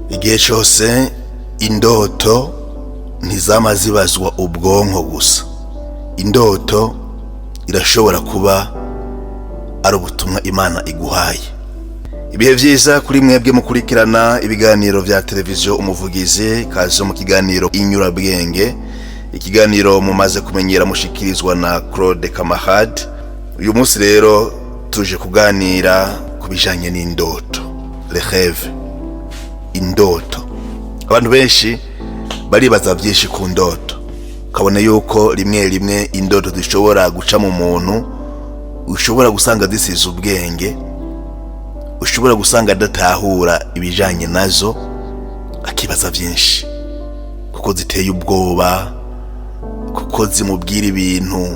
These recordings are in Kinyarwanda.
Igihe cyose indoto ntizama zibazwa ubwonko gusa. Indoto irashobora kuba ari ubutumwa Imana iguhaye. Ibihe byiza kuri mwebwe mukurikirana ibiganiro vya televiziyo Umuvugizi, kazo mu kiganiro Inyurabwenge, ikiganiro mumaze kumenyera mushikirizwa na Claude Kamahad. Uyu munsi rero tuje kuganira kubijanye n'indoto, les rêves. Indoto, abantu benshi baribaza byinshi ku ndoto, kabone yuko rimwe indoto zishobora guca mu muntu, ushobora gusanga zisize ubwenge, ushobora gusanga adatahura ibijanye nazo, akibaza byinshi kuko ziteye ubwoba, kuko zimubwira ibintu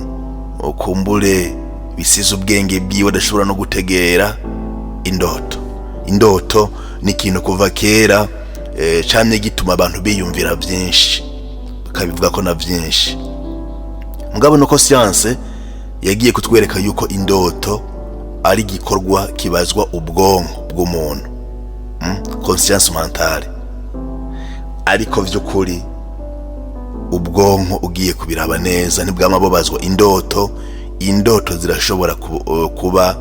ukumbure bisize ubwenge bwiwe adashobora no gutegera. Indoto ni ikintu kuva kera cyane gituma abantu biyumvira byinshi, bakabivuga ko na byinshi. Mugabo nuko science yagiye kutwereka yuko indoto ari igikorwa kibazwa ubwonko bw'umuntu, conscience mentale. Ariko vy'ukuri ubwonko ugiye kubiraba neza ntibwamabobazwa indoto zirashobora kuba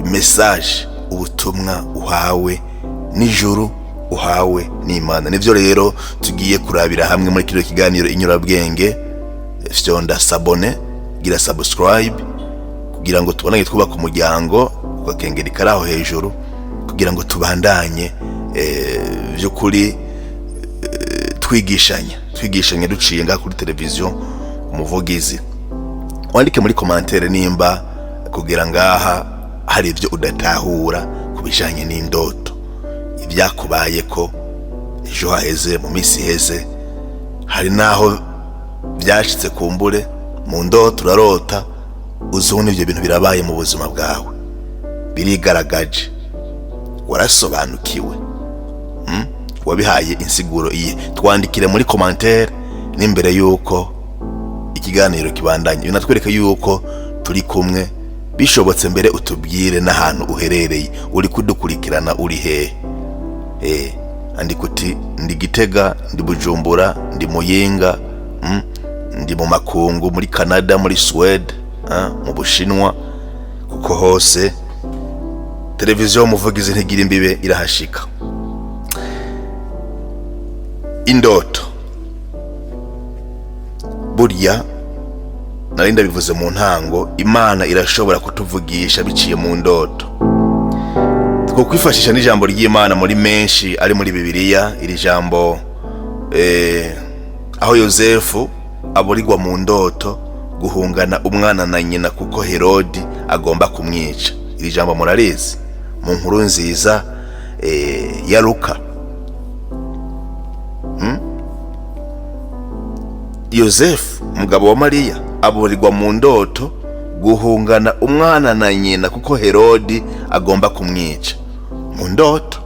message, ubutumwa uhawe n'ijuru, uhawe n'Imana. Nivyo rero tugiye kurabira hamwe muri kino kiganiro Inyurabwenge. Fyonda sabone, gira subscribe kugira ngo tubonane twubaka umuryango, ukakengera karaho hejuru kugira ngo tubandanye vy'ukuri twigishanya duciye nga kuri televiziyo Umuvugizi. Wandike muri commentaire nimba kugira ngaha hari ibyo udatahura kubijanye n'indoto, ibyakubaye ko ejo haheze, mu misi heze, hari naho byashitse kumbure mu ndoto urarota uzubona ibyo bintu birabaye mu buzima bwawe, birigaragaje, warasobanukiwe, wabihaye insiguro iye. Twandikire muri commentaire n'imbere yuko ikiganiro kibandanye, binatwereka yuko turi kumwe. Bishobotse mbere utubwire n'ahantu uherereye, uri kudukurikirana uri hehe. Andika uti ndi Gitega, ndi Bujumbura, ndi Muyinga, ndi mu makungu, muri Canada, muri Sweden, mu Bushinwa, kuko hose televiziyo Umuvugizi ntigira imbibe irahashika. Indoto burya narinda bivuze mu ntango, Imana irashobora kutuvugisha biciye mu ndoto. Two kwifashisha n'ijambo ry'Imana muri menshi ari muri Bibiliya. Iri jambo aho Yosefu aburirwa mu ndoto guhungana umwana na nyina kuko Herodi agomba kumwica. Iri jambo murarizi mu nkuru nziza ya Luka. Yosefu umugabo wa Mariya aburirwa mu ndoto guhungana umwana na nyina kuko Herodi agomba kumwica. Mu ndoto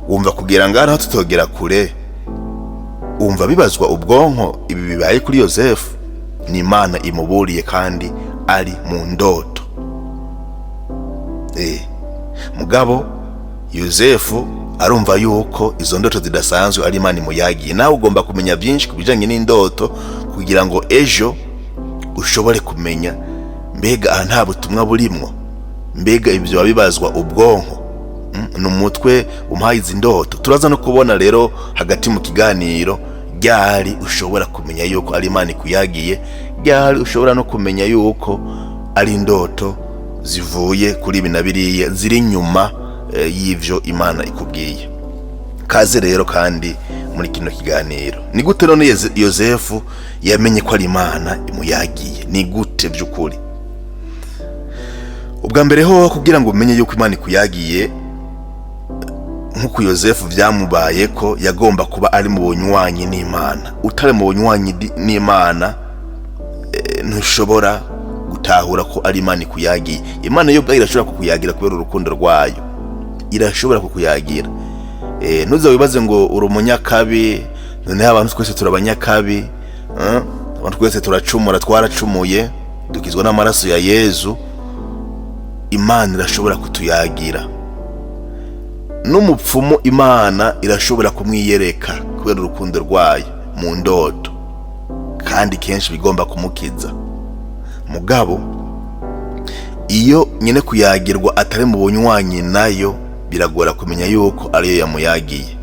wumva kugira ngo aho tutogera kure, wumva bibazwa ubwonko ibi bibaye kuri Yosefu. Ni Imana imuburiye kandi ari mu ndoto. Mugabo Yosefu arumva yuko izo ndoto zidasanzwe ari Imana imuyagiye. Nawe ugomba kumenya byinshi kubijanye n'indoto kugira ngo ejo ushobore kumenya mbega nta butumwa burimwo, mbega ibyo wabibazwa ubwonko n'umutwe umpaye izi ndoto. Turaza no kubona rero hagati mu kiganiro ryari ushobora kumenya yuko ari Imana ikuyagiye, ryari ushobora no kumenya yuko ari indoto zivuye kuri ibi na biriya ziri nyuma y'ivyo Imana ikubwiye. Kaze rero kandi muri kino kiganiro. Ni gute none Yosefu yamenye ko ari Imana imuyagiye? Ni gute by'ukuri? Ubwa mbere ho kugira ngo umenye yuko Imana ikuyagiye, nkuko Yosefu byamubaye ko yagomba kuba ari mu bunywanyi n'Imana. Utari mu bunywanyi n'Imana ntushobora gutahura ko ari Imana ikuyagiye. Imana yo bwayo irashobora kukuyagira kubera urukundo rwayo, irashobora kukuyagira. Ntuze wibaze ngo uri umunyakabi, none abantu twese turabanyakabi, abantu twese turacumura, twaracumuye, dukizwa n'amaraso ya Yezu. Imana irashobora kutuyagira. n'umupfumu Imana irashobora kumwiyereka kubera urukundo rwayo mu ndoto, kandi kenshi bigomba kumukiza. Mugabo iyo nyine kuyagirwa atari mu bunywanyi nayo biragora kumenya yuko ariyo yamuyagiye.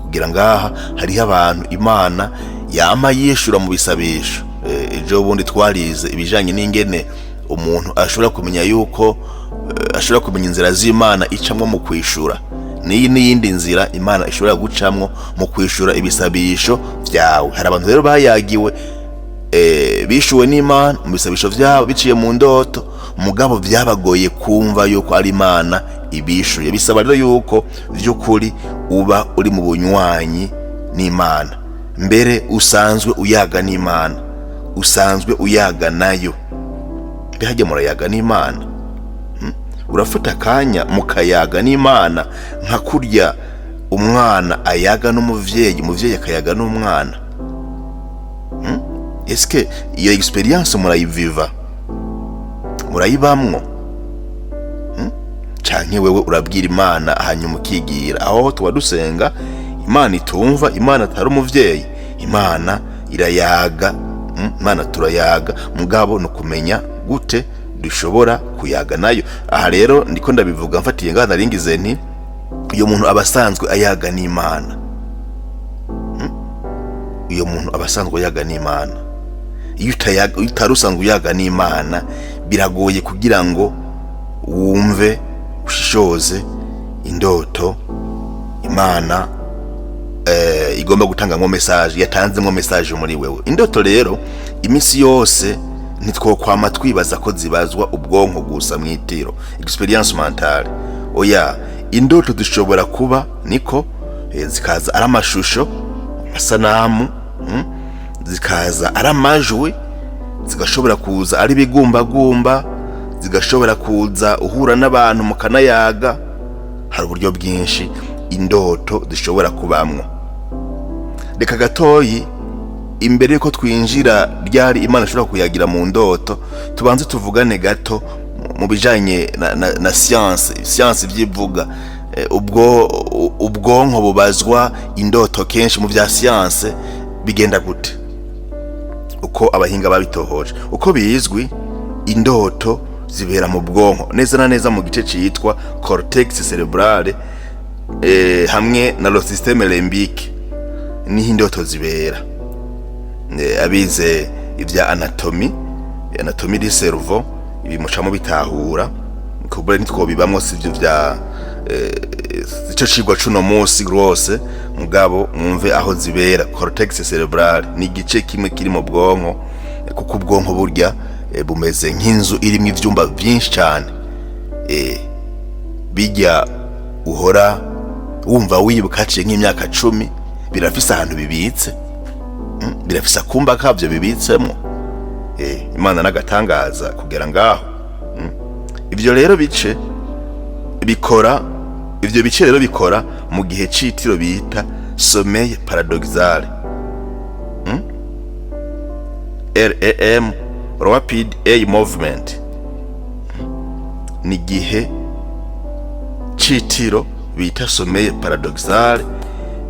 Kugira ngaha hariho abantu Imana yama yishura mu bisabisho. Ejo bundi twarize ibijanye n'ingene umuntu ashobora kumenya yuko ashobora kumenya inzira z'Imana icamwo mu kwishura, n'iyindi nzira Imana ishobora gucamwo mu kwishura ibisabisho vyawe. Hari abantu rero bayagiwe bishuwe n'Imana mu bisabisho vyabo biciye mu ndoto, mugabo vyabagoye kumva yuko ari Imana ibishuye. Bisaba rero yuko vy'ukuri uba uri mu bunywanyi n'Imana, mbere usanzwe uyaga n'Imana, usanzwe uyaga nayo. Bihajye murayaga n'Imana, urafata akanya mukayaga n'Imana nka kurya umwana ayaga n'umuvyeyi, umuvyeyi akayaga n'umwana. Eske iyo experience murayiviva, murayibamwo? Canke wewe urabwira Imana hanyuma ukigira? Aho tuba dusenga Imana itumva, Imana atari umuvyeyi, Imana irayaga, Imana turayaga, mugabo nukumenya gute dushobora kuyaga nayo. Aha rero ndiko ndabivuga mfatiye ngana ringize nti iyo muntu abasanzwe ayaga n'Imana, iyo muntu abasanzwe ayaga n'Imana. Iyo utarusanzwe uyaga n'Imana biragoye kugira ngo wumve ushishoze indoto Imana igomba gutanga nko message, yatanze nko message muri wewe. Indoto rero imisi yose ntitwokwama twibaza ko zibazwa ubwonko gusa mwitiro experience mentale. Oya, indoto zishobora kuba niko zikaza ari amashusho, amasanamu, zikaza ari amajwi, zigashobora kuza ari bigumbagumba, zigashobora kuza uhura n'abantu mukanayaga. Hari uburyo bwinshi indoto zishobora kubamwo. Reka gatoyi imbere yuko twinjira ryari Imana ishobora kuyagira mu ndoto, tubanze tuvugane gato mu bijanye na science vyivuga. Ubwonko bubazwa indoto kenshi mu vya science bigenda gute, uko abahinga babitohoje. Uko bizwi, indoto zibera mu bwonko neza na neza mu gice citwa cortex cerebrale hamwe na lo système limbique, niho indoto zibera. Abize ivya anatomy du cerveau ibimucamo bitahura kubure nitwobibamwo sivyo vya ico cigwa cuno munsi rwose, mugabo mwumve aho zibera. Cortex cerebrale ni igice kimwe kiri mu bwonko, kuko ubwonko burya bumeze nk'inzu irimwo ivyumba byinshi cyane. Bijya uhora wumva wibuka haciye nk'imyaka 10, birafise ahantu bibitse, birafise akumba kavyo bibitsemo. Imana nagatangaza kugera ngaho. Ivyo rero bice bikora, ivyo bice rero bikora mu gihe citiro bita sommeil paradoxal. REM, rapid eye movement, ni gihe citiro bita sommeil paradoxal.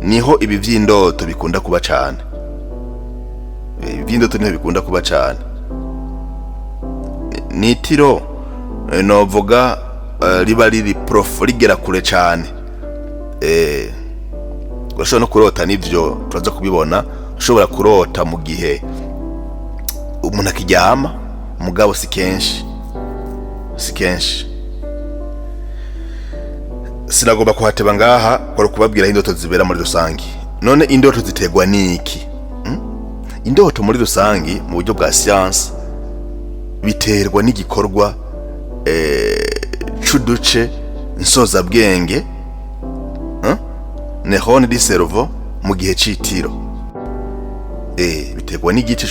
Niho ibi vy'indoto bikunda kuba cyane, ivy'indoto niho bikunda kuba cyane. Nitiro novuga riba riri rigera kure cyane. Urashobora no kurota, nivyo turaza kubibona. Ushobora kurota mu gihe umuntu akiryama, mugabo si kenshi. Sinagomba kuhateba ngaha kwa kubabwira indoto zibera muri rusangi. None indoto zitegwa niki? Indoto muri rusangi mu buryo bwa science biterwa n'igikorwa c'uduce nsoza bwenge, neurone du cerveau mu gihe citiro. Biterwa n'igice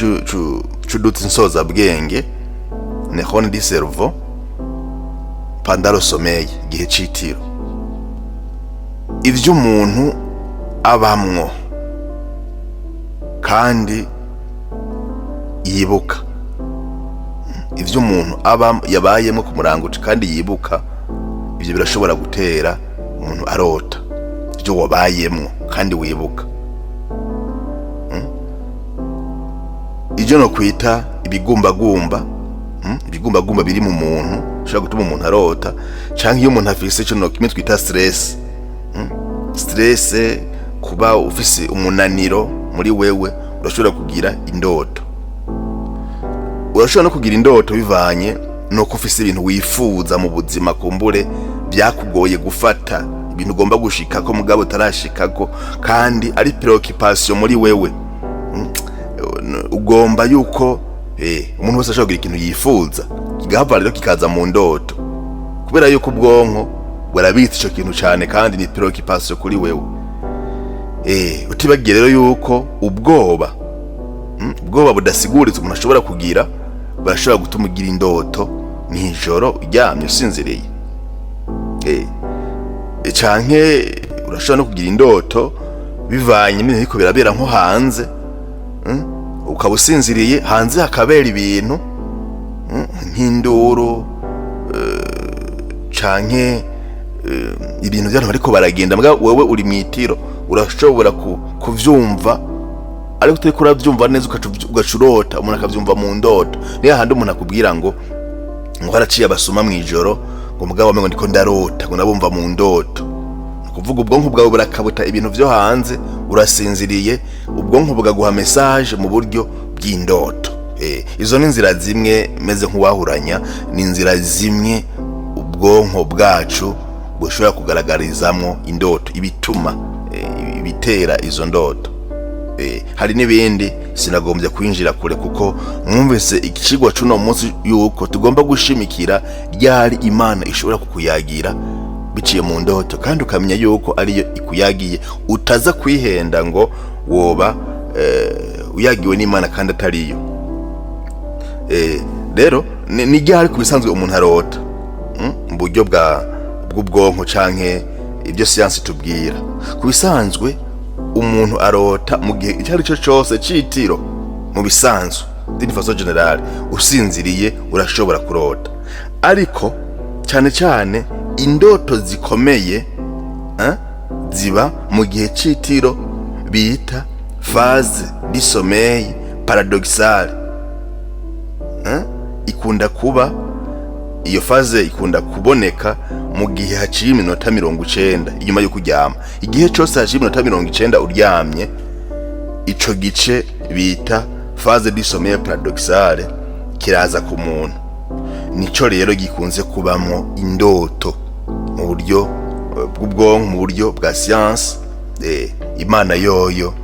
c'uduce nsoza bwenge, neurone du cerveau, pendant le sommeil, gihe citiro. Ivyo umuntu abamwo kandi yibuka, ivyo umuntu yabayemo ku murango kandi yibuka, ivyo birashobora gutera umuntu arota ibyo wabayemwo kandi wibuka. Ibyo no kwita ibigumbagumba, ibigumbagumba biri mu muntu ushobora gutuma umuntu arota, canke iyo umuntu afise cyo no kimwe twita stress. Stress, kuba ufise umunaniro muri wewe, urashobora kugira indoto. Urashobora no kugira indoto bivanye no kufise ibintu wifuza mu buzima, kumbure byakugoye gufata, ibintu ugomba gushikako mugabo utarashikako, kandi ari preoccupation muri wewe. Ugomba yuko umuntu wese ashobora kugira ikintu yifuza, kigahava rero kikaza mu ndoto, kubera yuko ubwonko burabitse ico kintu cyane kandi ni preoccupation kuri wewe. Utibagiye rero yuko ubwoba budasiguritse umuntu ashobora kugira, barashobora gutuma ugira indoto mw'ijoro uryamye usinziriye. Canke urashobora no kugira indoto bivanye n'ibintu ariko birabera nko hanze, ukaba usinziriye, hanze hakabera ibintu nk'induru, canke ibintu by'abantu bariko baragenda, mbwa wewe uri mwitiro urashobora kuvyumva, ariko utariko uravyumva neza ugacurota, umuntu akavyumva mu ndoto. Niyo handi umuntu akubwira ngo haraciye abasuma mw'ijoro, ngo mugabo amengo ndiko ndarota, ngo nabumva mu ndoto. Kuvuga ubwonko bwawe burakabuta ibintu vyo hanze, urasinziriye, ubwonko bugaguha message mu buryo bw'indoto. Izo ni inzira zimwe meze nk'uwahuranya, ni inzira zimwe ubwonko bwacu bushobora kugaragarizamo indoto, ibituma ibitera izo ndoto. Hari n'ibindi sinagombye kwinjira kure, kuko mwumvise ikicigwa cuno munsi yuko tugomba gushimikira ryari Imana ishobora kukuyagira biciye mu ndoto, kandi ukamenya yuko ariyo ikuyagiye, utaza kwihenda ngo woba uyagiwe n'Imana kandi atariyo. Rero ni ryari kubisanzwe umuntu arota mu buryo bw'ubwonko canke ibyo science tubwira. Kubisanzwe umuntu arota mu gihe icyo ari cyo cyose cyitiro, mu bisanzwe d'une façon générale usinziriye urashobora kurota, ariko cyane cyane indoto zikomeye ziba mu gihe cyitiro bita phase du sommeil paradoxal. Ikunda kuba iyo phase ikunda kuboneka mu gihe haciye iminota 90 inyuma yo kuryama. Igihe cyose haciye iminota 90 uryamye, ico gice bita phase du sommeil paradoxal kiraza ku muntu. Nico rero gikunze kubamo indoto mu buryo bw'ubwonko, mu buryo bwa science. Imana yoyo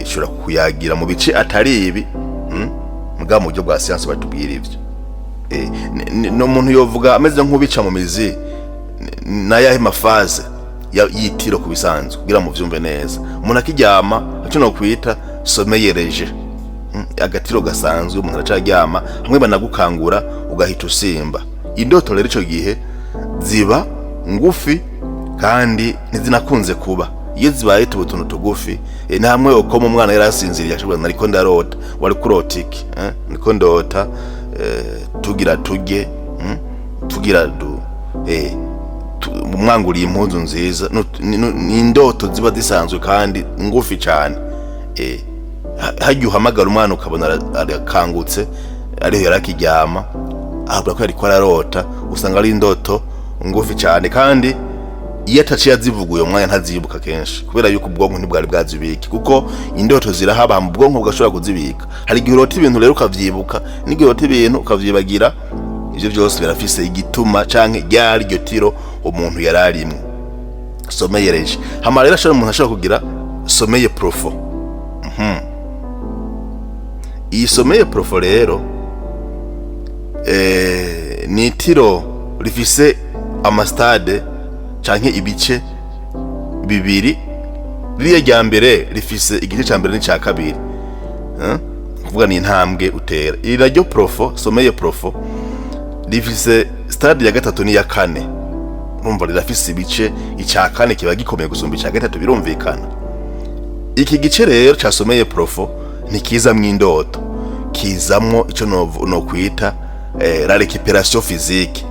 ishobora kuyagira mu bice atari ibi, muga mu buryo bwa science batubwira ivyo. No muntu yovuga ameze nk'ubica mu mizi nayahe mafaze yitiro kubisanzwe kugira mu vyumve neza. Umuntu akiryama aco no kwita sommeil léger, agatiro gasanzwe umuntu aracaryama, hamwe banagukangura ugahita usimba. Indoto rero ico gihe ziba ngufi kandi ntizinakunze kuba. Iyo zibaye tubutuntu tugufi, namwe uko mu mwana yarasinziriye ashobora nariko ndarota, wari kurota iki? Niko ndota tugira tujye, tugira umwanguriye impuzu nziza. Ni indoto ziba zisanzwe kandi ngufi cyane. Hajya uhamagara umwana ukabona arakangutse, ariho yarakiryama, ahubwo ko yariko ararota, usanga ari indoto ngufi cyane, kandi iyo ataciye azivuguye umwanya ntazibuka kenshi, kubera yuko ubwonko ntibwari bwazibiki, kuko indoto zirahaba mu bwonko bugashobora kuzibika. Hari igihe urota ibintu rero ukavyibuka, n'igihe urota ibintu ukavyibagira. Ivyo byose birafise igituma canke ryari iryo tiro umuntu yararimwe. Sommeil léger. Hama rero umuntu ashobora kugira sommeil profond. Iyi sommeil profond rero ni tiro rifise amastade canke ibice bibiri. Ririya rya mbere rifise igice ca mbere n'icya kabiri, kuvuga ni intambwe utera. Iri naryo profond, sommeil profond, rifise stade ya gatatu n'iya kane. Urumva rirafise ibice, icya kane kiba gikomeye gusumba icya gatatu, birumvikana. Iki gice rero ca sommeil profond ntikizamwo indoto, kizamwo ico no kwita la récupération physique.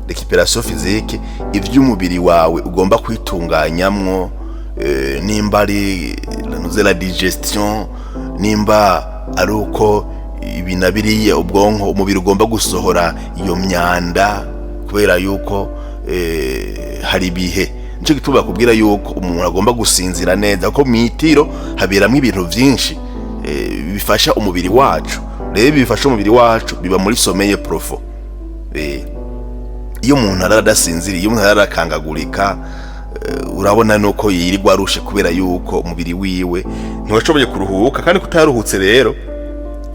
recuperation physique, ivy'umubiri wawe ugomba kwitunganyamwo, nimba ari la digestion, nimba ari uko ibinabiriye ubwonko umubiri ugomba gusohora iyo myanda, kubera yuko hari bihe nico gituma kubwira yuko umuntu agomba gusinzira neza, ko mitiro haberamwe ibintu vyinshi bifasha umubiri wacu. Rero bifasha umubiri wacu biba muri sommeil profond. Iyo umuntu aradasinzira, iyo umuntu arakangagurika, urabona nuko yirirwa arushe kubera yuko umubiri wiwe ntiwashoboye kuruhuka, kandi kutaruhutse rero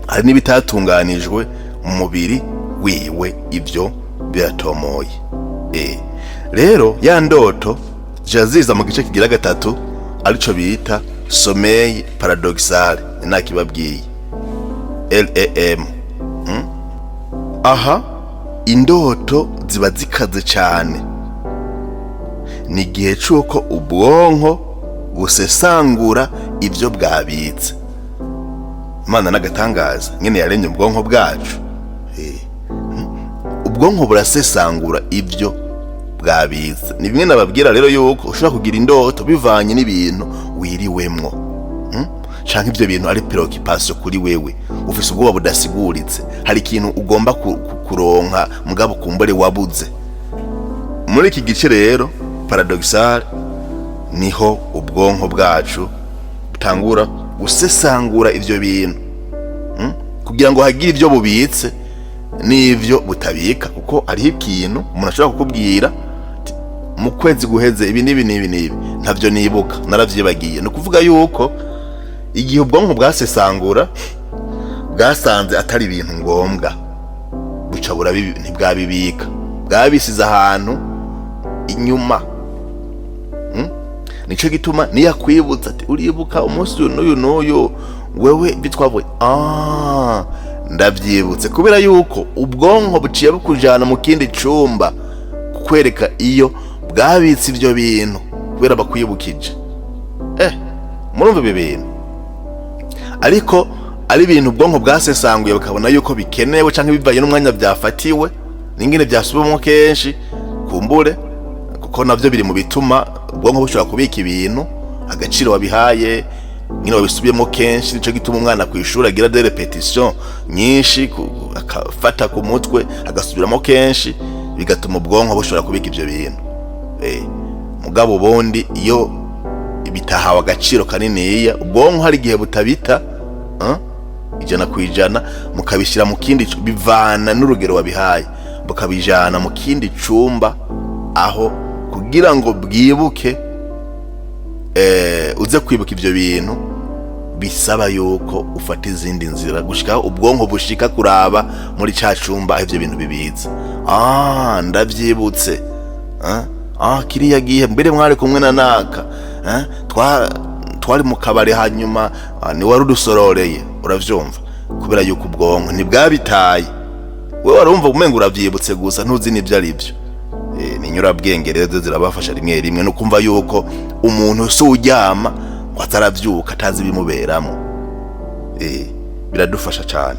hari n'ibitatunganijwe mu mubiri wiwe, ibyo biratomoye. Rero ya ndoto jaziza mu gice kigira gatatu arico bita sommeil paradoxal, nakibabwiye LAM. Aha indoto ziba zikaze cyane, ni gihe cyuko ubwonko busesangura ibyo bwabitse. Imana n'agatangaza nyene yaremye ubwonko bwacu. Ubwonko burasesangura ibyo bwabitse. Ni bimwe nababwira rero yuko ushobora kugira indoto bivanye n'ibintu wiriwemwo, canke ibyo bintu ari preoccupation kuri wewe, ufise ubwoba budasiguritse, hari ikintu ugomba kuronka mugabo kumbure wabuze. Muri iki gice rero paradoxal niho ubwonko bwacu butangura gusesangura ivyo bintu, kugira ngo hagire ivyo bubitse n'ivyo butabika. Kuko ari ikintu umuntu ashobora kukubwira mu kwezi guheze ibi nibi ntavyo nibuka, naravyibagiye. No kuvuga yuko igihe ubwonko bwasesangura bwasanze atari ibintu ngombwa, buca ntibwabibika, bwabisize ahantu inyuma. Nico gituma niyakwibutsa ati uribuka umunsi n'uyu wewe bitwavuye, ndavyibutse, kubera yuko ubwonko buciye bukujana mu kindi cumba kukwereka iyo bwabitse ivyo bintu, kubera bakwibukije. Murumva ibi bintu, ariko ari ibintu ubwonko bwasesanguye bukabona yuko bikenewe canke bivaye n'umwanya byafatiwe, n'ingene byasubiramo kenshi kumbure, kuko navyo biri mu bituma ubwonko bushobora kubika ibintu agaciro wabihaye, nyine wabisubiyemo kenshi. Nico gituma umwana kwishura agira des repetitions nyinshi, akafata ku mutwe agasubiramo kenshi, bigatuma ubwonko bushobora kubika ivyo bintu. Mugabo bondi iyo bitahawe agaciro kaniniya, ubwonko hari igihe butabita 100% mukabishira mu kindi, bivana n'urugero wabihaye, mukabijana mu kindi cumba aho kugira ngo bwibuke. Uze kwibuka ivyo bintu bisaba yuko ufata izindi nzira gushika ubwonko bushika kuraba muri ca cumba aho ivyo bintu bibitse. Ndavyibutse, kiriya gihe mbere mwari kumwe na naka, twari mu kabari, hanyuma ni wari udusororeye, uravyumva, kubera yuko ubwonko ntibwabitaye. Wewe warumva umenga uravyibutse gusa, ntuzi n'ivyo ari byo. Ni nyurabwenge rero zirabafasha rimwe rimwe no kumva yuko umuntu suryama ngo ataravyuka atazi bimuberamo. Biradufasha cyane.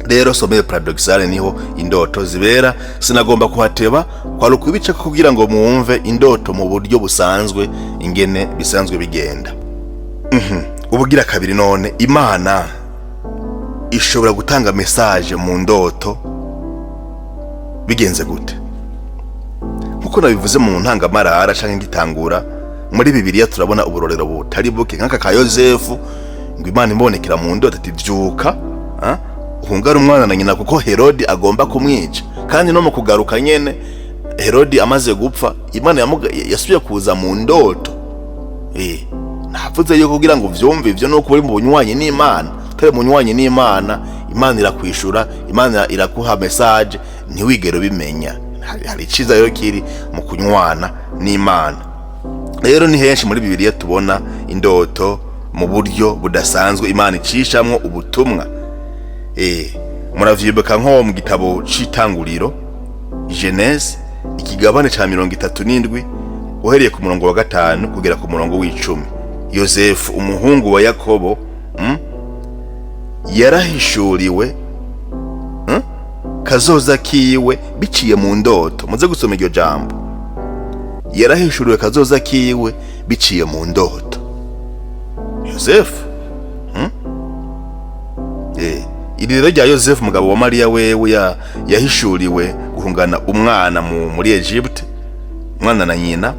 Rero sommeil paradoxal niho indoto zibera. Sinagomba kuhateba kwari ukubica kugira ngo muumve indoto mu buryo busanzwe ingene bisanzwe bigenda. Ubugira kabiri none, Imana ishobora gutanga message mu ndoto bigenze gute? Nkuko nabivuze mu ntangamarara canke ngitangura, muri Bibiliya turabona uburorero butari buke, nk'aka ka Yosefu, ngo Imana imbonekera mu ndoto ati vyuka, uhungara umwana na nyina kuko Herodi agomba kumwica. Kandi no mu kugaruka nyene Herodi amaze gupfa, Imana yasubiye kuza mu ndoto. Navuze yuko kugira ngo vyumve ivyo nuko uri mu bunywanyi n'Imana. Utari mu bunywanyi n'Imana, Imana irakwishura, Imana irakuha message, ntiwigero bimenya. Hari iciza rero kiri mu kunywana n'Imana. Rero ni henshi muri Bibiliya tubona indoto mu buryo budasanzwe Imana icishamwo ubutumwa. Muravyibuka nko mu gitabo c'Itanguriro, Genese, ikigabane ca 37 uhereye ku murongo wa 5 kugera ku murongo w'10. Yosefu umuhungu wa Yakobo yarahishuriwe kazoza kiwe biciye mu ndoto. Muze gusoma iryo jambo, yarahishuriwe kazoza kiwe biciye mu ndoto. Yosefu iri rero rya Yosefu mugabo wa Mariya wewe yahishuriwe guhungana umwana muri Egypte, umwana na nyina.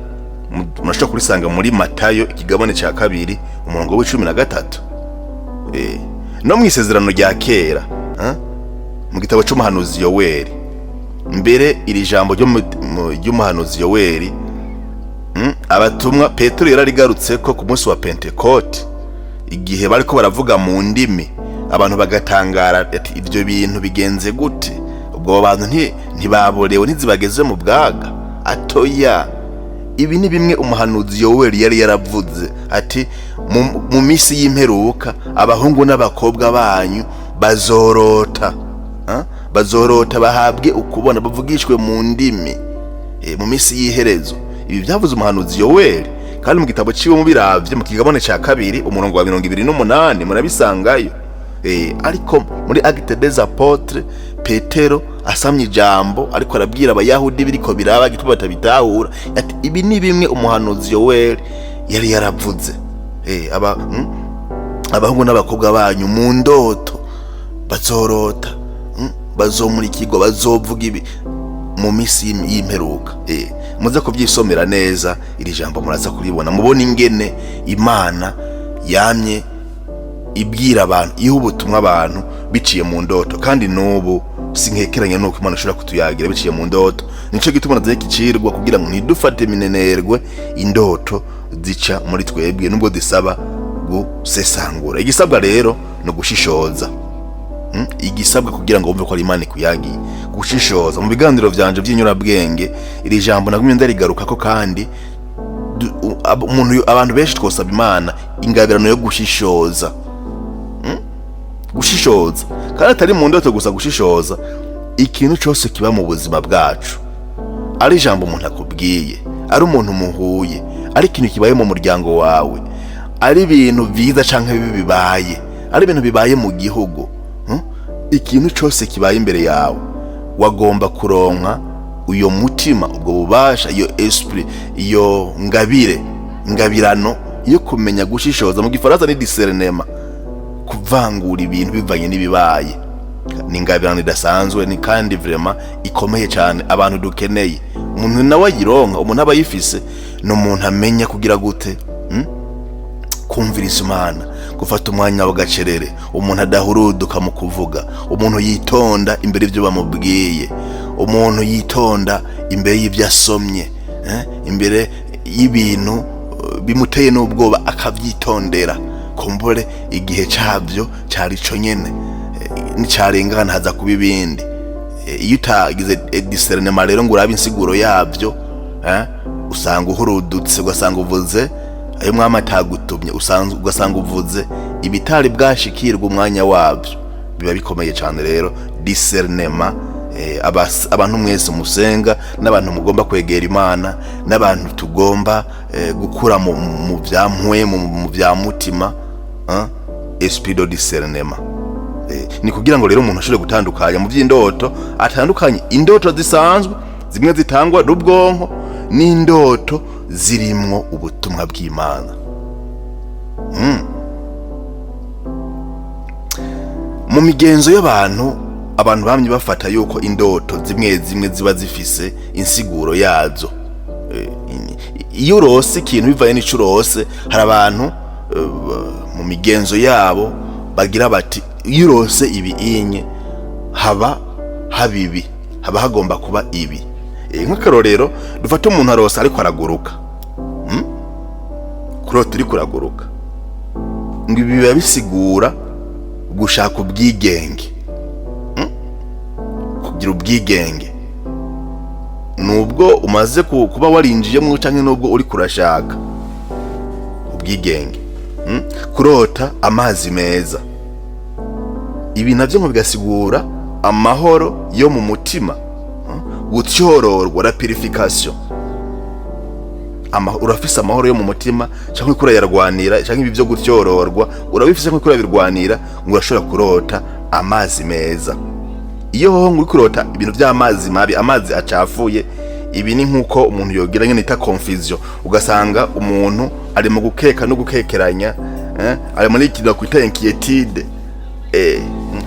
Murashobora kurisanga muri Matayo ikigabane cya 2 umurongo w'13. No mu isezerano rya kera mu gitabo cy'umuhanuzi Yoweli, mbere iri jambo ry'umuhanuzi Yoweli abatumwa Petero yararigarutse ko ku munsi wa Pentecote, igihe bariko baravuga mu ndimi, abantu bagatangara ati ibyo bintu bigenze gute, ubwo abantu ntibaborewe ntizibageze mu bwaga. Atoya, ibi ni bimwe umuhanuzi Yoweli yari yaravuze ati mu misi y'imperuka abahungu n'abakobwa banyu bazorota, bazorota bahabwe ukubona, bavugishwe mu ndimi mu misi y'iherezo. Ibi byavuze umuhanuzi Yoweli, kandi mu gitabo ciwe mu biravye mu kigabane ca 2 umurongo wa 28 murabisangayo. Ariko muri Actes des Apôtres Petero asamye ijambo ariko arabwira abayahudi biriko biraba gituma batabitahura ati ibi ni bimwe umuhanuzi Yoweli yari yaravuze. Abahungu n'abakobwa banyu mu ndoto bazorota, bazomurikirwa, bazovuga ibi mu misi y'imperuka. Muze kubyisomera neza iri jambo, muraza kuribona mubona ingene Imana yamye ibwira abantu, iha ubutumwa abantu biciye mu ndoto. Kandi n'ubu sinkekeranya nuko Imana ishobora kutuyagira biciye mu ndoto. Nico gituma naze kicirwa kugira ngo ntidufate minenerwe indoto zica muri twebwe, nubwo disaba gusesangura. Igisabwa rero no gushishoza. Igisabwa kugira ngo wumve ko ari Imana ikuyagiye, gushishoza. Mu biganiro vyanje by'inyurabwenge iri jambo nagumye ndarigaruka ko, kandi abantu benshi twosaba Imana ingabirano yo gushishoza. Gushishoza kandi atari mu ndoto gusa, gushishoza ikintu cyose kiba mu buzima bwacu, ari ijambo umuntu akubwiye, ari umuntu muhuye, ari ikintu kibaye mu muryango wawe, ari ibintu byiza canke bibi bibaye, ari ibintu bibaye mu gihugu, ikintu cyose kibaye imbere yawe wagomba kuronka uyo mutima, ubwo bubasha, iyo esprit, iyo ngabirano yo kumenya gushishoza. Mu gifaransa ni discernement, kuvangura ibintu bivanye n'ibibaye. Ni ingabirano idasanzwe, ni kandi vraiment ikomeye cyane abantu dukeneye. Umuntu nawe ayironka, umuntu aba yifise, no umuntu amenya kugira gute kumviriza Imana, gufata umwanya w'agacerere, umuntu adahuruduka mu kuvuga, umuntu yitonda imbere y'ibyo bamubwiye, umuntu yitonda imbere y'ibyo asomye, imbere y'ibintu bimuteye n'ubwoba akabyitondera. Kumbure igihe cyabyo cyari cyo nyene, nicarengana haza kuba ibindi. Iyo utagize discernement rero ngo urabe insiguro yabyo, usanga uhurudutse, ugasanga uvuze ayo mwama atagutumye, ugasanga uvuze ibitari bwashikirwa umwanya wabyo. Biba bikomeye cyane rero discernement. Abantu mwese musenga, n'abantu mugomba kwegera Imana, n'abantu tugomba gukura mu byampwe, mu bya mutima, esprit de discernement. Ni kugira ngo rero umuntu ashobore gutandukanya mu by'indoto, atandukanye indoto zisanzwe zimwe zitangwa n'ubwonko n'indoto zirimwo ubutumwa bw'Imana. Mu migenzo y'abantu, abantu bamye bafata yuko indoto zimwe zimwe ziba zifise insiguro yazo. Iyo urose ikintu bivaye n'ico urose, hari abantu mu migenzo yabo bagira bati iyo urose ibi inye haba habibi, haba hagomba kuba ibi. Nk'akarorero dufata umuntu arose ariko araguruka, kurota uri kuraguruka, ngo ibi biba bisigura gushaka ubwigenge, kugira ubwigenge. Nubwo umaze kuba warinjiyemo canke nubwo uri kurashaka ubwigenge. Kurota amazi meza, ibi navyo ngo bigasigura amahoro yo mu mutima, gutyororwa, la purification. Urafise amahoro yo mu mutima canke kurayarwanira, canke ibi byo gutyororwa urabifise nko kurabirwanira, ngo urashobora kurota amazi meza. iyo hoho nguri kurota ibintu by'amazi mabi, amazi acafuye, ibi ni nkuko umuntu yogira nyine ita confusion, ugasanga umuntu ari mu gukeka no gukekeranya, ari muri ikintu kwita inquiétude,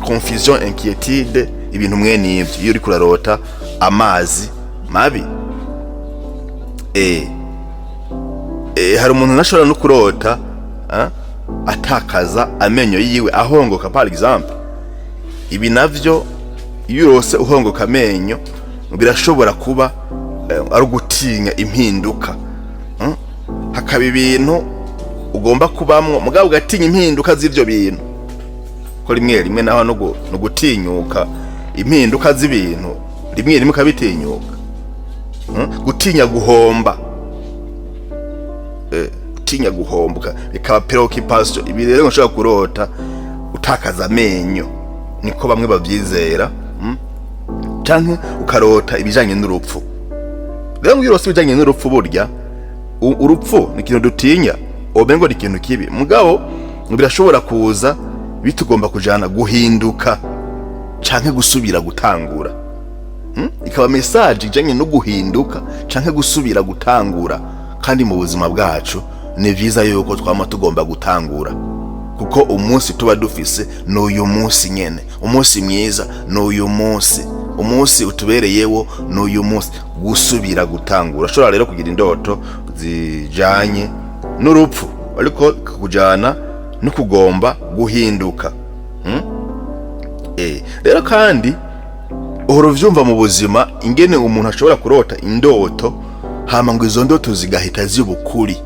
confusion, inquiétude, ibintu mwe n'ibyo iyo uri kurarota amazi mabi. Hari umuntu nashobora no kurota atakaza amenyo yiwe ahongoka, par exemple. Ibi navyo iyo urose uhongoka amenyo birashobora kuba ari ugutinya impinduka, hakaba ibintu ugomba kubamwo mugabo ugatinya impinduka z'ivyo bintu, ko rimwe naho no gutinyuka impinduka z'ibintu rimwe kabitinyuka, gutinya guhomba, gutinya guhombuka bikaba preoccupation. Ibi rero nshobora kurota utakaza amenyo, niko bamwe bavyizera, canke ukarota ibijanye n'urupfu. Rero ngiro ibijanye n'urupfu, burya urupfu ni ikintu dutinya, obengo ni ikintu kibi, mugabo birashobora kuza bitugomba kujana guhinduka canke gusubira gutangura, ikaba message ijanye no guhinduka canke gusubira gutangura. Kandi mu buzima bwacu ni vyiza yuko twama tugomba gutangura, kuko umunsi tuba dufise n'uyu munsi nyene, umunsi mwiza n'uyu munsi, umunsi utubereyewo n'uyu munsi, gusubira gutangura. Ushobora rero kugira indoto zijanye n'urupfu ariko kujana no kugomba guhinduka. Rero kandi uhora uvyumva mu buzima ingene umuntu ashobora kurota indoto hama ngo izo ndoto zigahita zibukuri,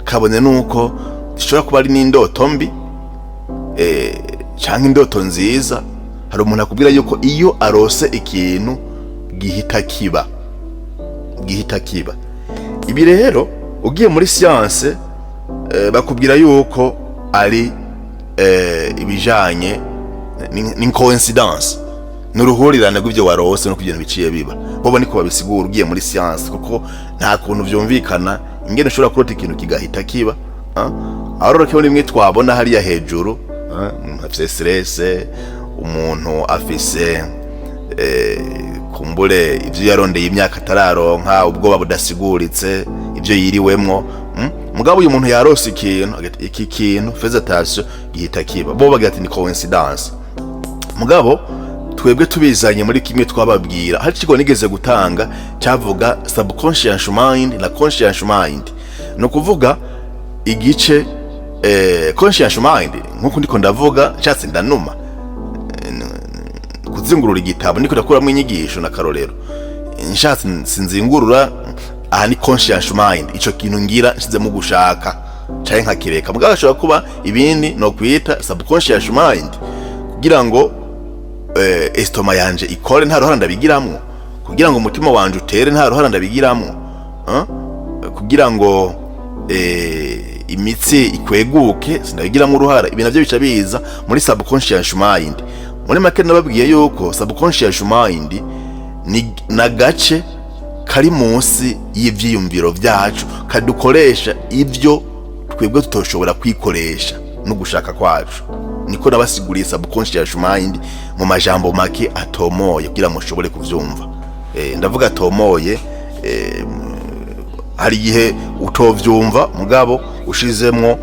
kabone nuko zishobora kuba ari n'indoto mbi canke indoto nziza. Hari umuntu akubwira yuko iyo arose ikintu gihita kiba. Ibi rero ugiye muri science bakubwira yuko ari ibijanye ni coincidence, n'uruhurirane rw'ivyo warose no kugira biciye biba. Bobo niko babisigura ugiye muri science, kuko nta kuntu vyumvikana ingene ushobora kurota ikintu kigahita kiba. Aroro kibona imwe twabona hariya hejuru, afise stress, umuntu afise kumbure ivyo yarondeye imyaka atararonka, ubwoba budasiguritse, ivyo yiriwemwo, mugabo uyu muntu yarose ikintu, iki kintu faisatation gihita kiba. Bo bagira ati ni coincidence, mugabo twebwe tubizanye muri kimwe twababwira. Hari ikigo nigeze gutanga cyavuga subconscious mind na conscious mind, no kuvuga igice conscious mind nkuko ndiko ndavuga cyatse ndanuma kuzingurura igitabo ndiko ndakuramwe inyigisho na karorero, nshatse sinzingurura aha ni conscious mind, ico kintu ngira nshize mu gushaka cyaye nkakireka, mugabo ashobora kuba ibindi no kwita subconscious mind, kugira ngo estoma yanje ikore nta ruhara ndabigiramwo, kugira ngo umutima wanje utere nta ruhara ndabigiramwo, kugira ngo imitsi ikweguke sindabigiramwo uruhara. Ibi navyo bica biza muri subconscious mind. Muri make nababwiye yuko subconscious mind ni nagace kari munsi y'ivyiyumviro vyacu, kadukoresha ivyo twebwe tutoshobora kwikoresha no gushaka kwacu. Niko nabasiguriye subconscious mind mu majambo make atomoye kugira mushobore kuvyumva. Ndavuga atomoye, hari gihe utovyumva mugabo ushizemwo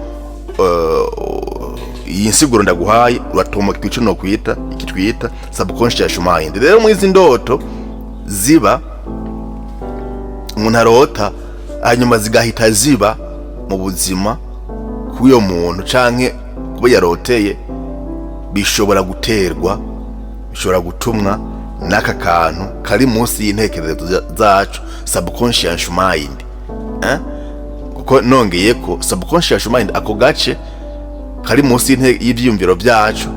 iyi nsiguro ndaguhaye uratomoka ico no kwita ikitwita subconscious mind. Rero mu izi ndoto ziba umuntu arota hanyuma zigahita ziba mu buzima kuyo muntu canke kuba yaroteye, bishobora guterwa, bishobora gutumwa n'aka kantu kari munsi y'intekerezo zacu subconscious mind. Kuko nongeye ko subconscious mind ako gace kari munsi y'ivyumviro vyacu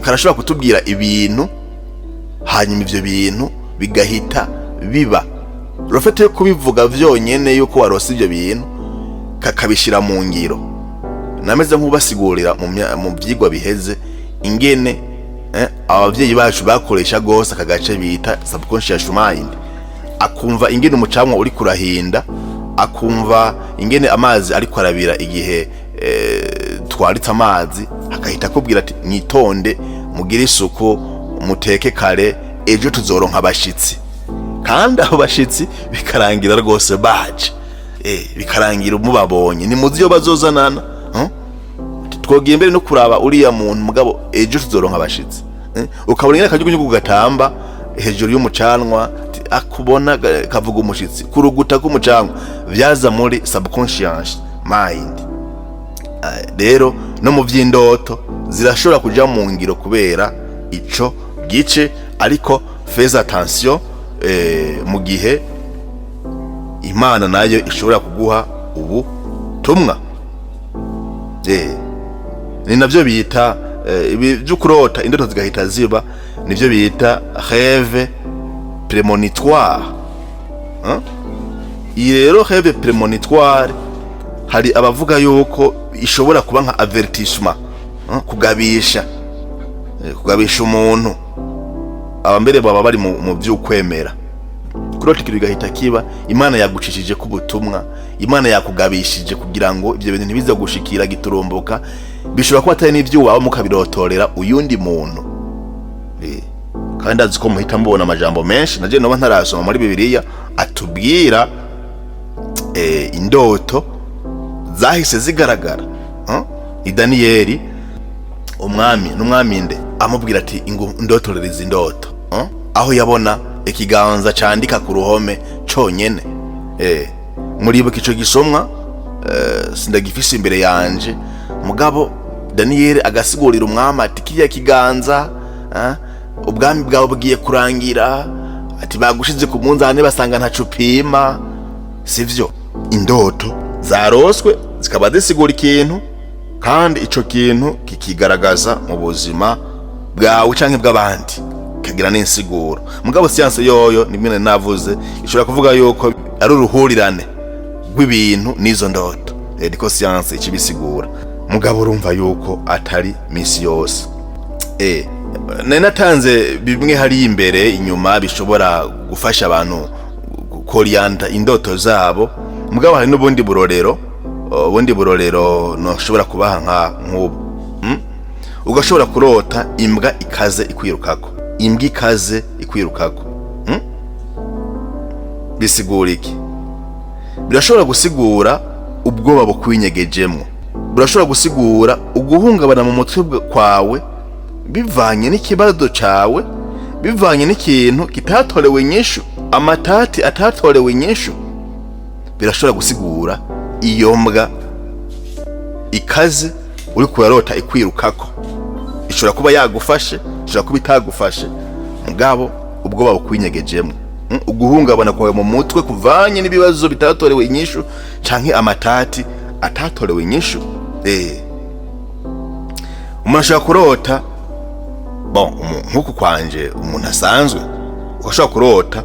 karashobora kutubwira ibintu, hanyuma ivyo bintu bigahita biba. Rofete yo kubivuga vyonyene yuko warose ivyo bintu kakabishira mu ngiro. Nameze nk'ubasigurira mu vyigwa biheze ingene abavyeyi bacu bakoresha gose akagace bita subconscious mind, akumva ingene umucamwa uri kurahinda, akumva ingene amazi ari kwarabira igihe twaritse amazi, akahita kubwira ati mwitonde mugire isuku, muteke kare, ejo tuzoronka abashitsi. Kandi abo bashitsi bikarangira rwose baje, bikarangira umubabonye, ni muzi yo bazozanana. Twogiye imbere no kuraba uriya muntu, mugabo ejo tuzoronka abashitsi. Ukabona nyine akajugunyugu gatamba hejuru y'umucanwa, akubona kavuga umushitsi, kuruguta k'umucanwa vyaza muri subconscious mind. Rero no mu vy'indoto zirashobora kuja mu ngiro kubera ico gice, ariko fais attention mu gihe Imana nayo ishobora kuguha ubutumwa. Ni navyo bita ibi byo kurota indoto zigahita ziba, nivyo bita rêve prémonitoire. Rero rêve prémonitoire hari abavuga yuko ishobora kuba nka avertissement, kugabisha umuntu. Abambere baba bari mu by'ukwemera. Kurota ikintu gahita kiba, Imana yagucishije ku butumwa, Imana yakugabishije kugira ngo ibyo bintu ntibize gushikira giturumbuka. Bishobora kuba atari n'ibyo wawe mukabirotorera uyundi muntu. Kandi azi ko muhita mbona amajambo menshi, naje no ntarasoma muri Bibiliya atubwira indoto zahise zigaragara. Daniyeli umwami nde amubwira ati indotorereza indoto, aho yabona ikiganza candika ku ruhome conyene. Muribuka ico gisomwa, sindagifise imbere yanje, mugabo Daniyeli agasigurira umwami ati kiya kiganza, ubwami bwawe bugiye kurangira, ati bagushize ku munzane basanga ntacupima. Sivyo, indoto zaroswe zikaba zisigura ikintu, kandi ico kintu kikigaragaza mu buzima bwawe canke bw'abandi, kagira n'insiguro. Mugabo science yoyo nimwe navuze ishobora kuvuga yuko ari uruhurirane rw'ibintu n'izo ndoto, niko science ikibisigura. Mugabo urumva yuko atari misi yose. Natanze bimwe hari imbere inyuma bishobora gufasha abantu koriyanta indoto zabo. Mugabo hari n'ubundi burorero no shobora kubaha nk'ubu. Ugashobora kurota imbwa ikaze ikwirukako, imbwa ikaze ikwirukako. Bisigura iki? Birashobora gusigura ubwoba bukwinyegejemwo, birashobora gusigura uguhungabana mu mutwe kwawe bivanye n'ikibazo cawe, bivanye n'ikintu kitatorewe inyishu, amatati atatorewe inyishu. Birashobora gusigura iyo mbwa ikaze uri kurarota ikwirukako, ishobora kuba yagufashe, ishobora kuba itagufashe, mugabo ubwoba bukwinyegejemwo, uguhungabana kwawe mu mutwe kuvanye n'ibibazo bitatorewe inyishu canke amatati atatorewe inyishu. Umuntu ashobora kurota, nkuko kwanje umuntu asanzwe, ugashobora kurota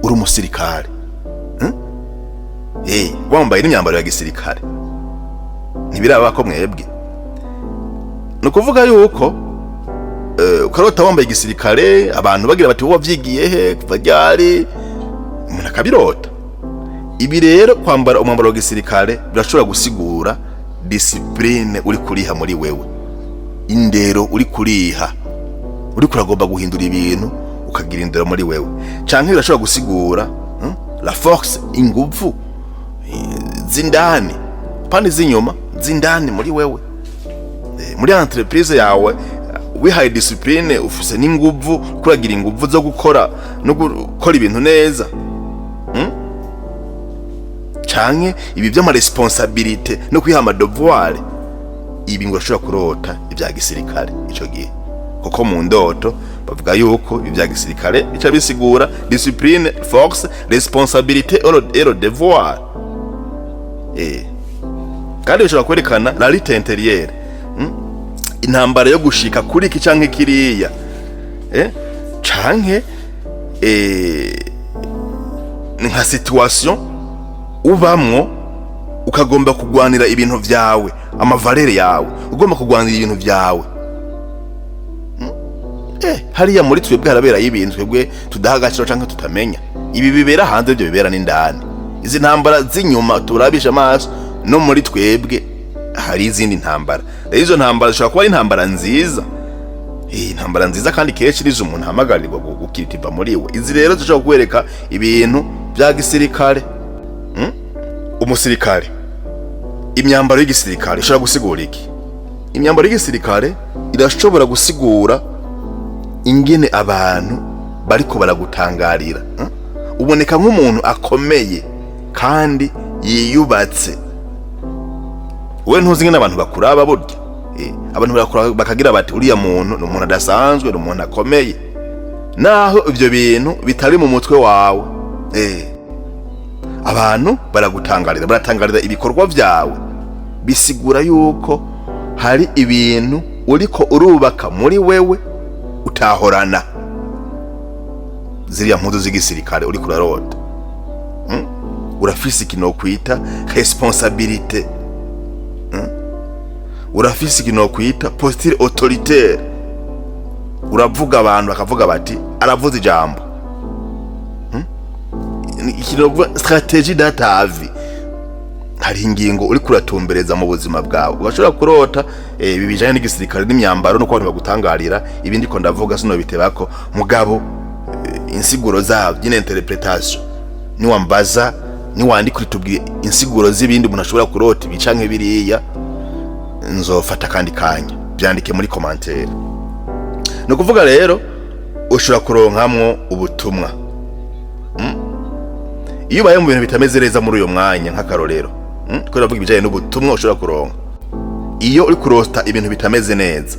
uri umusirikare, wambaye n'imyambaro ya gisirikare. Ntibiraba ko mwebwe, nukuvuga yuko ukarota wambaye gisirikare, abantu bagira bati wowe wavyigiye he, kuva ryari? Umuntu akabirota. Ibi rero kwambara umwambaro wa gisirikare birashobora gusigura discipline uri kuriha muri wewe, indero uri kuriha, uri kuragomba guhindura ibintu ukagira indero muri wewe. Canke birashobora gusigura la force, inguvu zindani, pani zinyuma, zindani muri wewe. Muri entreprise yawe wihaye discipline, ufise n'inguvu, kuragira inguvu zo gukora no gukora ibintu neza. Canke ibi vy'ama responsabilité no kwihama devoir, ibi ngo urashobora kurota ibya gisirikare ico gihe. Kuko mu ndoto bavuga yuko ibi vya gisirikare bica bisigura discipline, force, responsabilité et le devoir. Kandi bishobora kwerekana la lutte intérieure, intambara yo gushika kuri iki canke kiriya, canke nka situation ubamwo ukagomba kugwanira ibintu vyawe, amavalere yawe, ugomba kugwanira ibintu vyawe. Hariya muri twebwe harabera y'ibintu twebwe tudaha agaciro canke tutamenya. Ibi bibera hanze, byo bibera n'indani. Izi ntambara z'inyuma turabisha amaso, no muri twebwe hari izindi ntambara. Izo ntambara zishobora kuba ari intambara nziza, intambara nziza kandi kenshi nizo umuntu hamagarirwa gukiritiva muri we. Izi rero zishobora kwereka ibintu bya gisirikare. Umusirikare, imyambaro y'igisirikare ishobora gusigura iki? Imyambaro y'igisirikare irashobora gusigura ingene abantu bariko baragutangarira. Uboneka nk'umuntu akomeye kandi yiyubatse. We ntuzi ngene abantu bakuraba burya. Abantu barakura bakagira bati uriya muntu ni umuntu adasanzwe, ni umuntu akomeye. Naho ivyo bintu bitari mu mutwe wawe. Abantu baragutangarira, baratangarira ibikorwa vyawe. Bisigura yuko hari ibintu uriko urubaka muri wewe utahorana. Ziriya mpuzu z'igisirikare uriko urarota. Urafise ikintu kwita responsabilité. Urafise ikintu kwita posture autoritaire. Uravuga abantu bakavuga bati aravuze ijambo. Ikintu strategie d'atavi. Hari ingingo uri kuratumbereza mu buzima bwawe. Ugashobora kurota bibijanye n'igisirikare n'imyambaro no kwabantu bagutangarira. Ibindi ko ndavuga sino bitebako mugabo insiguro zabo nyine interpretation. Niwambaza niwandika utubwiye insiguro z'ibindi umuntu ashobora kurota ibicanke biriya, nzofata kandi kanya byandike muri commentaire. No kuvuga rero ushobora kuronkamwo ubutumwa. Iyo baye mu bintu bitameze neza muri uyo mwanya nk'akarorero, ko ndavuga ibijanye n'ubutumwa ushobora kuronka. Iyo uri kurosta ibintu bitameze neza,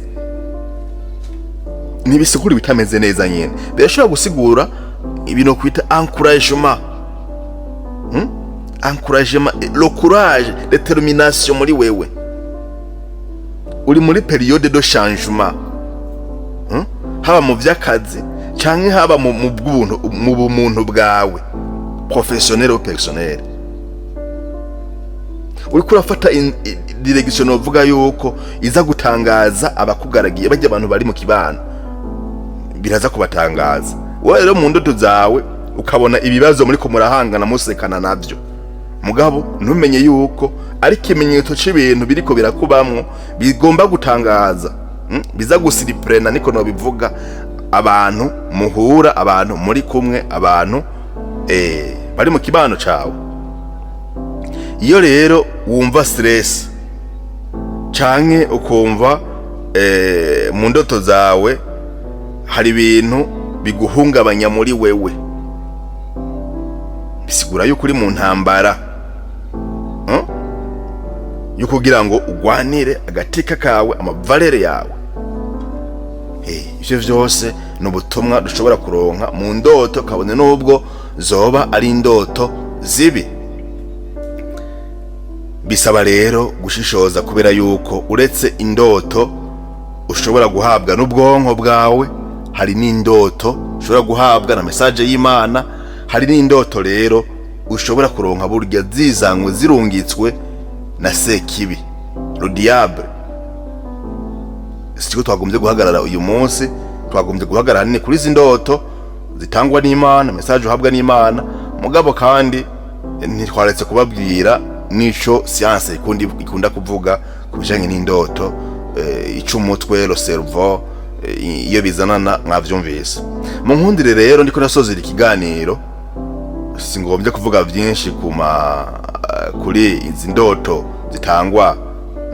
nibisigura bitameze neza nyene, birashobora gusigura ibintu kwita encouragement. Encouragement, le courage, détermination muri wewe. Uri muri période de changement. Haba mu vy'akazi canke haba mu bumuntu bwawe, professionnel ou personnel. Uri kurafata direction uvuga yuko iza gutangaza abakugaragiye bajya abantu bari mu kibano. Biraza kubatangaza. Wowe rero mu ndoto zawe ukabona ibibazo muri ko murahangana musekana navyo. Mugabo ntumenye yuko ari kimenyetso c'ibintu biriko birakubamwo bigomba gutangaza. Biza gusiriprena niko no bivuga abantu muhura, abantu muri kumwe, abantu bari mu kibano cawe. Iyo rero wumva stress canke ukumva mu ndoto zawe hari ibintu biguhungabanya muri wewe, bisigura yuko uri mu ntambara yo kugira ngo ugwanire agatika kawe, amavalere yawe. Ivyo vyose n'ubutumwa dushobora kuronka mu ndoto, kabone n'ubwo zoba ari indoto zibi. Bisaba rero gushishoza kubera yuko uretse indoto ushobora guhabwa n'ubwonko bwawe, hari n'indoto ushobora guhabwa na message y'Imana, hari n'indoto rero ushobora kuronka burya zizanywe zirungitswe na Sekibi, le diable. Siko twagombye guhagarara uyu munsi, twagombye guhagarara ni kuri zindoto zitangwa n'Imana, message uhabwa n'Imana. Mugabo kandi ntitwaretse kubabwira nico science ikunda kuvuga kubijanye n'indoto, icumutwe, le cerveau, iyo bizanana mwavyumvise. Mu nkundire rero ndiko nasozera ikiganiro, singombye kuvuga byinshi kuri izi ndoto zitangwa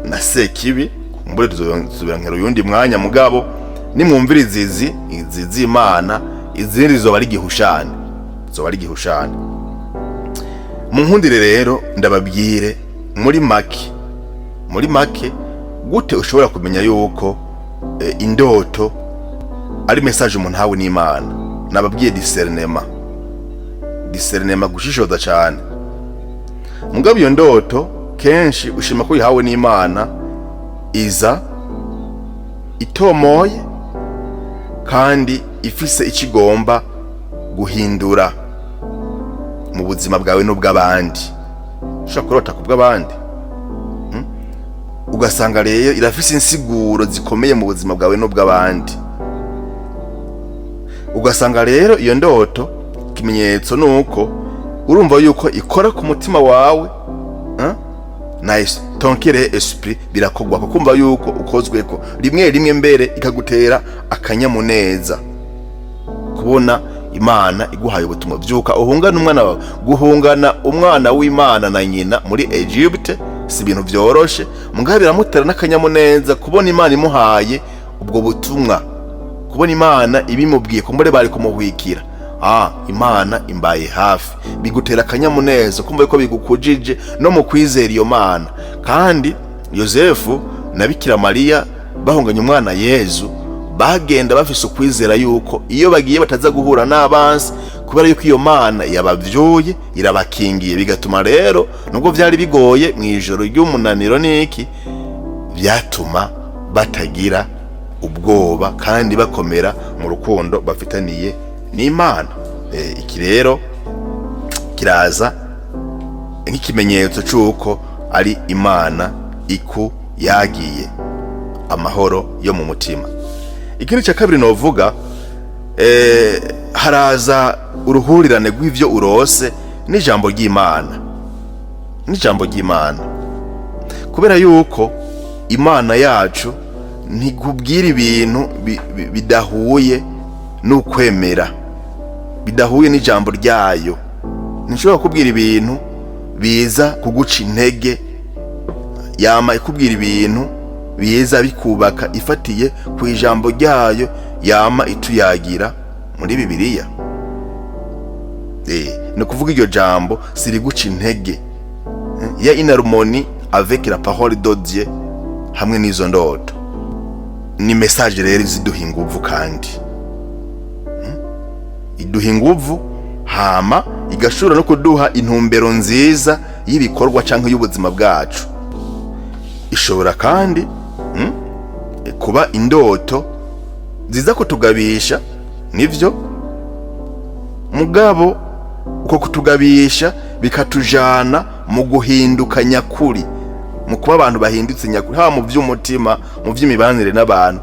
na Sekibi. Mbure tuzobirankero yundi mwanya, mugabo nimwumviriza izi z'Imana, izindi zoba ari gihushane, Mu nkundire rero ndababwire muri make gute ushobora kumenya yuko indoto ari message umuntu hawe n'Imana. Nababwiye discernement, gushishoza cyane. Mugabo iyo ndoto kenshi ushima ko yihawe n'Imana iza itomoye kandi ifise ikigomba guhindura mu buzima bwawe n'ubw'abandi. Ushaka kurota kubw'abandi, ugasanga rero irafise insiguro zikomeye mu buzima bwawe n'ubw'abandi. Ugasanga rero iyo ndoto ikimenyetso nuko urumva yuko ikora ku mutima wawe, na tonkere esprit birakogwa kumva yuko ukozweko rimwe rimwe mbere ikagutera akanyamuneza kubona Imana iguhaye ubutumwa. Byuka uhungana umwana wawe. Guhungana umwana w'Imana na nyina muri Egypte si ibintu byoroshe, mugabe biramutera n'akanyamuneza kubona Imana imuhaye ubwo butumwa, kubona Imana ibimubwiye ko mbere bari kumuhwikira. Imana imbaye hafi, bigutera akanyamuneza kumva yuko bigukujije no mu kwizera iyo Mana. Kandi Yosefu na Bikira Mariya bahunganye umwana Yezu bagenda bafise ukwizera yuko iyo bagiye bataza guhura n'abansi, kubera yuko iyo Mana yabavyuye irabakingiye. Bigatuma rero nubwo vyari bigoye mu ijoro ry'umunaniro n'iki, byatuma batagira ubwoba kandi bakomera mu rukundo bafitaniye n'Imana. Iki rero kiraza nk'ikimenyetso cy'uko ari Imana yagiye amahoro yo mu mutima. Ikindi cya kabiri novuga, haraza uruhurirane rw'ivyo urose n'ijambo ry'Imana, kubera yuko Imana yacu ntigubwira ibintu bidahuye n'ukwemera, bidahuye n'ijambo ryayo. Nishobora kubwira ibintu biza kuguca intege, yama ikubwira ibintu biza bikubaka ifatiye ku ijambo ryayo, yama ituyagira muri Bibiliya. No kuvuga iryo jambo siri guca intege, ya in harmonie avec la parole de Dieu, hamwe n'izo ndoto. Ni message rero ziduha inguvu, kandi iduha inguvu, hama igashobora no kuduha intumbero nziza y'ibikorwa canke y'ubuzima bwacu. Ishobora kandi kuba indoto ziza kutugabisha, nivyo mugabo uko kutugabisha bikatujana mu guhinduka nyakuri, mu kuba abantu bahindutse nyakuri, haba mu vy'umutima, mu vy'imibanire n'abantu.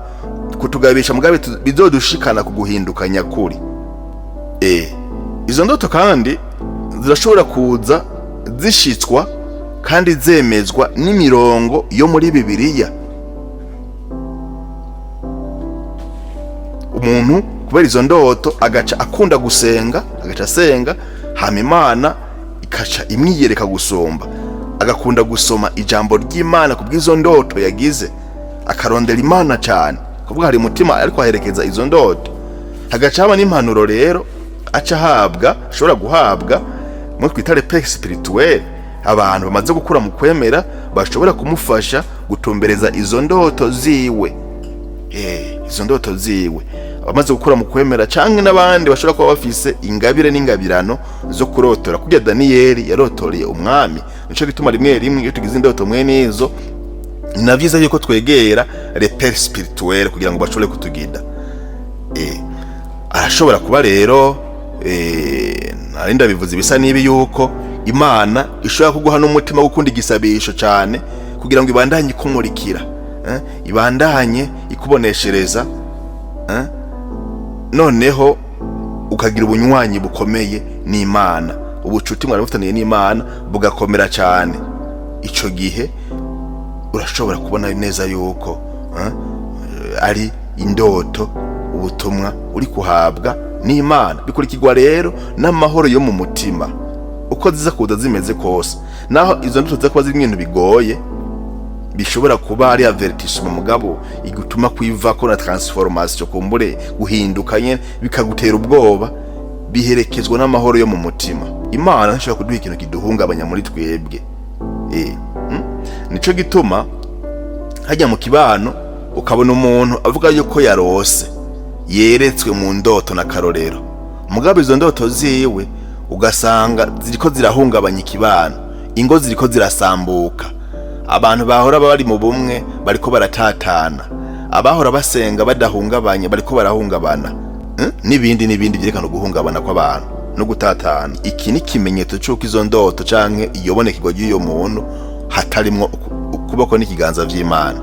Kutugabisha mugabe bizodushikana ku guhinduka nyakuri. Izo ndoto kandi zirashobora kuza zishitswa kandi zemezwa n'imirongo yo muri Bibiliya. Umuntu kubera izo ndoto agaca akunda gusenga, agaca asenga, hama Imana ikaca imwiyereka gusomba, agakunda gusoma ijambo ry'Imana kubw'izo ndoto yagize, akarondera Imana cyane kuvuga hari umutima ariko aherekeza izo ndoto. Hagaca haba n'impanuro rero aca habwa, ashobora guhabwa mu twita repère spirituel. Abantu bamaze gukura mu kwemera bashobora kumufasha gutumbereza izo ndoto ziwe. Izo ndoto ziwe bamaze gukura mu kwemera, canke n'abandi bashobora kuba bafise ingabire n'ingabirano zo kurotora. Kujya Daniyeli yarotoreye umwami, nico gituma rimwe rimwe iyo tugize indoto mwene izo navyiza yuko twegera repère spirituel kugira ngo bashobore kutugida. Arashobora kuba rero narinda bivuze bisa nibi yuko Imana ishobora kuguha n'umutima gukunda igisabisho cyane kugira ngo ibandanye ikumurikira, ibandanye ikuboneshereza, noneho ukagira ubunywanyi bukomeye n'Imana, ubucuti mwari bufitaniye n'Imana bugakomera cyane. Ico gihe urashobora kubona neza yuko ari indoto, ubutumwa uri kuhabwa n'Imana. Bikurikirwa rero n'amahoro yo mu mutima uko ziza kuza zimeze kose. Naho izo ndoto ziza kuba ziri ibintu bigoye, bishobora kuba ari avertissement mugabo igutuma kwiva ko na transformation, kumbure guhindukanye bikagutera ubwoba, biherekezwa n'amahoro yo mu mutima. Imana ntishobora kuduha ikintu kiduhungabanya muri twebwe. Nico gituma hajya mu kibano ukabona umuntu avuga yuko yarose, yeretswe mu ndoto na karorero, mugabo izo ndoto ziwe ugasanga ziriko zirahungabanya ikibano, ingo ziriko zirasambuka, abantu bahora bari mu bumwe bariko baratatana, abahora basenga badahungabanye bariko barahungabana, n'ibindi byerekana guhungabana kw'abantu no gutatana. Iki ni kimenyetso cy'uko izo ndoto canke iyobonekirwa ry'uyo muntu hatarimwo ukuboko n'ikiganza vy'Imana.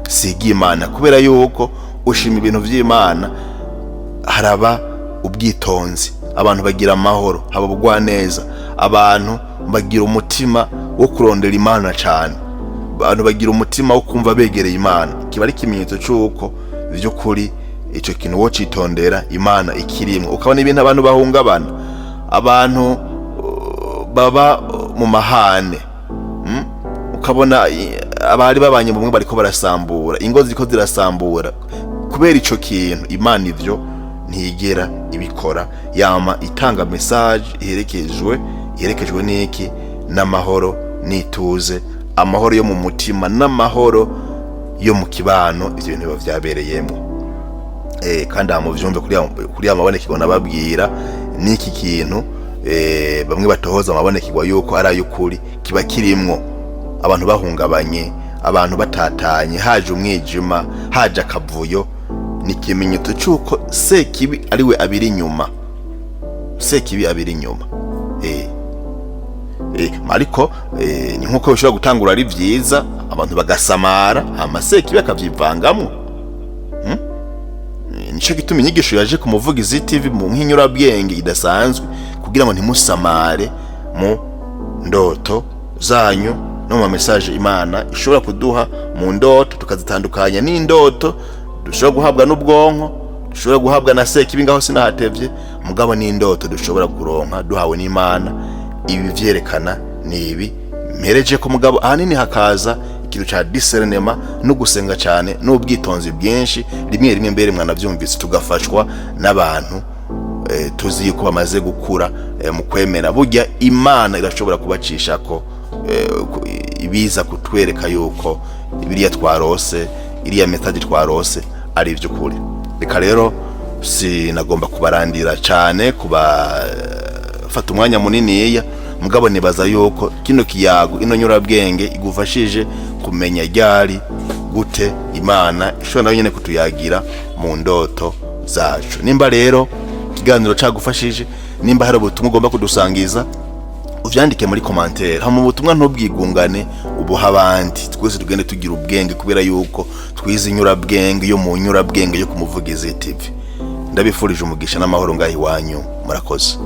Siga Imana, kubera yuko ushima ibintu vy'Imana haraba ubwitonzi, abantu bagira amahoro, haba ubugwaneza, abantu bagira umutima wo kurondera Imana cyane, abantu bagira umutima wo kumva begereye Imana, kiba ari ikimenyetso cy'uko by'ukuri icyo kintu wo citondera Imana ikirimwe. Ukabona ibintu abantu bahungabana, abantu baba mu mahane, ukabona abari babanye bumwe bariko barasambura, ingo ziko zirasambura kubera ico kintu. Imana ivyo ntigera ibikora, yama itanga message iherekejwe n'iki? N'amahoro n'ituze, amahoro yo mu mutima n'amahoro yo mu kibano, ivyo bintu biba vyabereyemo. Kandi amuvyumve kuri amabonekero nababwira n'iki kintu bamwe batohoza amabonekero yuko ari ay'ukuri kiba kirimwo abantu bahungabanye, abantu batatanye, haje umwijima, haje akavuyo, ni ikimenyetso cy'uko Sekibi ariwe abiri inyuma, Sekibi abiri inyuma. Ariko ni nkuko bishobora gutangura ari vyiza, abantu bagasamara, Sekibi akavyivangamwo. Nico gituma inyigisho yaje ku Muvugizi TV mu nk'inyurabwenge idasanzwe, kugira ngo ntimusamare mu ndoto zanyu no mu message Imana ishobora kuduha mu ndoto, tukazitandukanya n'indoto dushobora guhabwa n'ubwonko, dushobora guhabwa na Sekibi ngaho sinahatevye, mugabo n'indoto dushobora kuronka duhawe n'Imana. Ibi vyerekana nibi mpereje ko mugabo ahanini hakaza ikintu ca discernment no gusenga cyane n'ubwitonzi bwinshi, rimwe mbere mwana byumvise tugafashwa n'abantu tuzi ko bamaze gukura mu kwemera. Burya Imana irashobora kubacisha ko ibiza kutwereka yuko ibiriya twarose, iriya message twarose ari ivyo kuri. Reka rero sinagomba kubarandira cyane, kubafata umwanya munini mugabo nibaza yuko kino kiyago, ino nyurabwenge igufashije kumenya ryari gute Imana ishobora nayo nyene kutuyagira mu ndoto zacu. Nimba rero ikiganiro cagufashije, nimba hari ubutumwa ugomba kudusangiza, uvyandike muri commentaire. Hama ubutumwa ntubwigungane ubuha abandi, twese tugende tugira ubwenge, kubera yuko twize inyurabwenge yo mu nyurabwenge yo ku Muvugizi TV. Ndabifurije umugisha n'amahoro ngahi wanyu, murakoze.